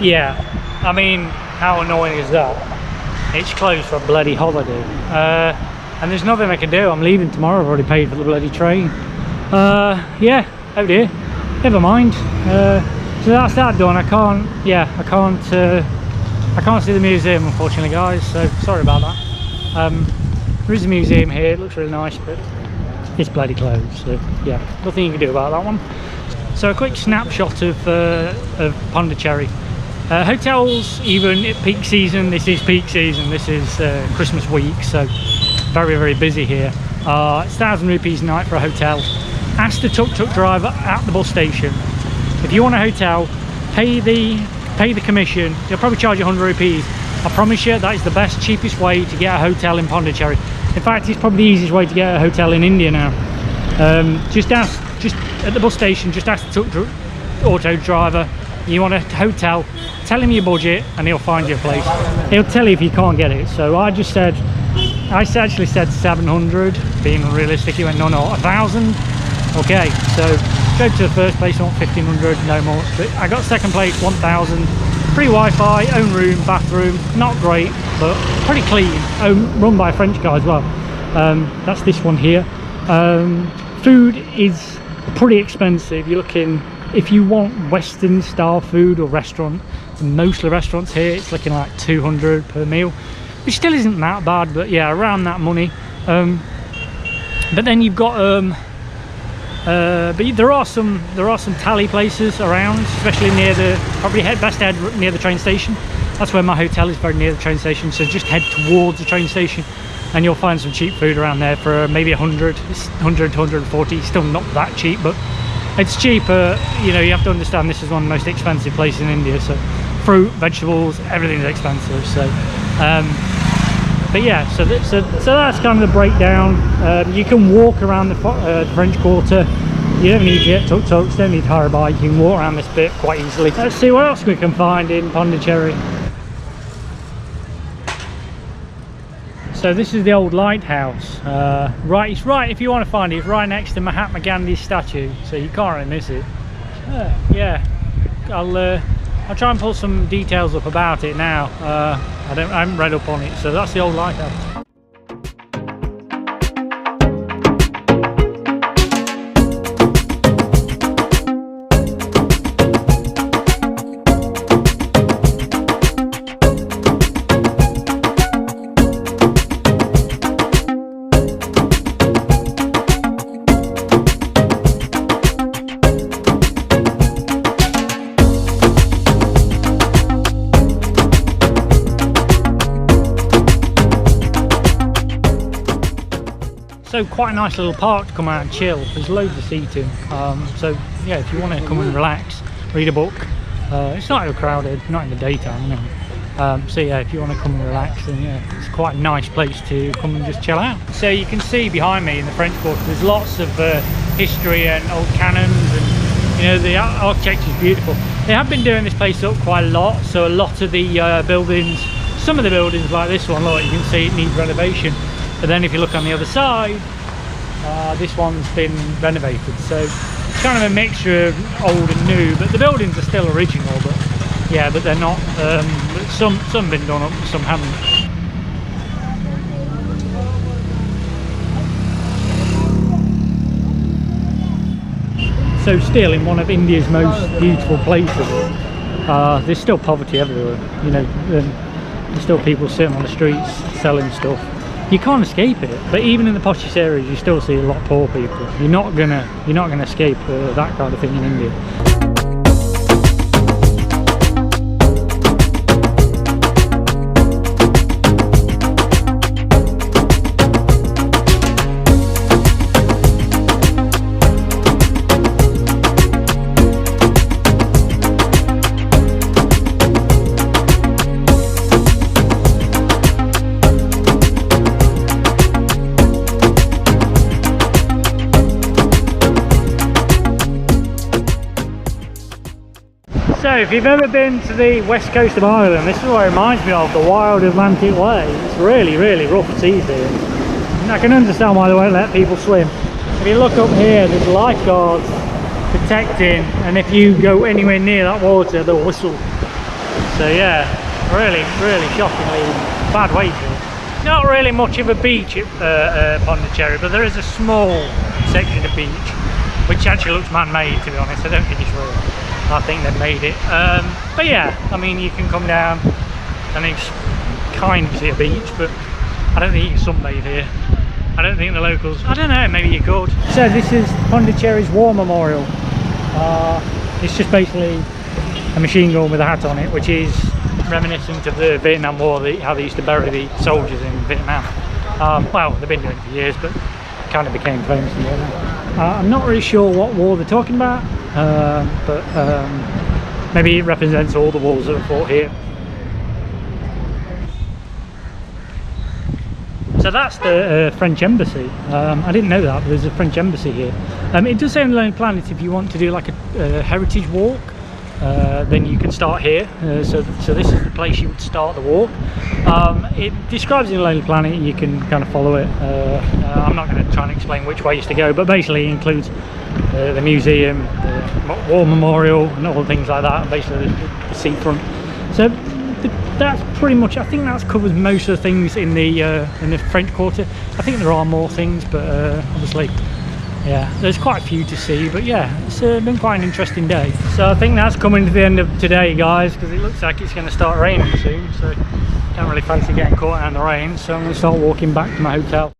Yeah, I mean, how annoying is that? It's closed for a bloody holiday. And there's nothing I can do. I'm leaving tomorrow. I've already paid for the bloody train. Yeah, oh dear. Never mind. So that's that done. I can't see the museum, unfortunately, guys. So sorry about that. There is a museum here. It looks really nice, but it's bloody closed. So yeah, nothing you can do about that one. So a quick snapshot of Pondicherry. Hotels, even at peak season, this is peak season, this is Christmas week, so very, very busy here. It's 1,000 rupees a night for a hotel. Ask the tuk-tuk driver at the bus station. If you want a hotel, pay the commission. They'll probably charge you 100 rupees. I promise you that is the best, cheapest way to get a hotel in Pondicherry. In fact, it's probably the easiest way to get a hotel in India now. Just at the bus station, just ask the tuk-tuk auto driver, you want a hotel, tell him your budget and he'll find you a place. He'll tell you if you can't get it. So I actually said 700, being realistic. He went, no, 1,000. Okay, so go to the first place, I want 1,500, no more. But I got second place, 1,000. Free Wi-Fi, own room, bathroom, not great, but pretty clean. Run by a French guy as well. That's this one here. Food is pretty expensive. You're looking, if you want Western style food or restaurant, most of the restaurants here, it's looking like 200 per meal, which still isn't that bad, but yeah, around that money. But then you've got but there are some tally places around, especially near the, probably best head near the train station. That's where my hotel is, very near the train station, so just head towards the train station and you'll find some cheap food around there for maybe 100 to 140. Still not that cheap, but it's cheaper. You know, you have to understand this is one of the most expensive places in India, so fruit, vegetables, everything's expensive. So but yeah, so that's kind of the breakdown. You can walk around the French Quarter. You don't need to get tuk-tuks, don't need to hire a bike. You can walk around this bit quite easily. Let's see what else we can find in Pondicherry. So this is the Old Lighthouse. It's right, if you want to find it, it's right next to Mahatma Gandhi's statue, so you can't really miss it. Yeah, I'll try and pull some details up about it now. I haven't read up on it, so that's the Old Lighthouse. So quite a nice little park to come out and chill. There's loads of seating. So yeah, if you want to come and relax, read a book. It's not overcrowded, not in the daytime, you know. So yeah, if you want to come and relax, then yeah, it's quite a nice place to come and just chill out. So you can see behind me in the French Quarter, there's lots of history and old cannons, and you know, the architecture is beautiful. They have been doing this place up quite a lot, so a lot of the buildings, some of the buildings like this one, look, you can see it needs renovation. But then if you look on the other side, this one's been renovated, so it's kind of a mixture of old and new, but the buildings are still original, but yeah, but they're not, some have been done up, some haven't. So still in one of India's most beautiful places, there's still poverty everywhere, you know. There's still people sitting on the streets selling stuff. You can't escape it, but even in the poshest areas you still see a lot of poor people. You're not gonna escape that kind of thing in India. So if you've ever been to the west coast of Ireland, this is what it reminds me of, the wild Atlantic way. It's really, really rough seas here. And I can understand why they won't let people swim. If you look up here, there's lifeguards protecting, and if you go anywhere near that water, they'll whistle. So yeah, really shockingly bad wages. Not really much of a beach at Pondicherry, but there is a small section of beach which actually looks man-made, to be honest. I don't think it's real. I think they've made it. But yeah, I mean, you can come down and it's kind of see a beach, but I don't think you can sunbathe here. I don't think the locals, I don't know, maybe you could. So this is Pondicherry's War Memorial. It's just basically a machine gun with a hat on it, which is reminiscent of the Vietnam War, how they used to bury the soldiers in Vietnam. Well, they've been doing it for years, but kind of became famous in Vietnam. I'm not really sure what war they're talking about, but maybe it represents all the wars that were fought here. So that's the French embassy. I didn't know that, but there's a French embassy here. It does say on the Lonely Planet if you want to do like a heritage walk, then you can start here. So this is the place you would start the walk. It describes in the Lonely Planet, you can kind of follow it. I'm not going to try and explain which ways to go, but basically it includes the museum, the war memorial, and all things like that, and basically the seafront. So that's pretty much, I think that covers most of the things in the French Quarter. I think there are more things, but obviously, yeah, there's quite a few to see. But yeah, it's been quite an interesting day. So I think that's coming to the end of today, guys, because it looks like it's going to start raining soon. So don't really fancy getting caught out in the rain. So I'm going to start walking back to my hotel.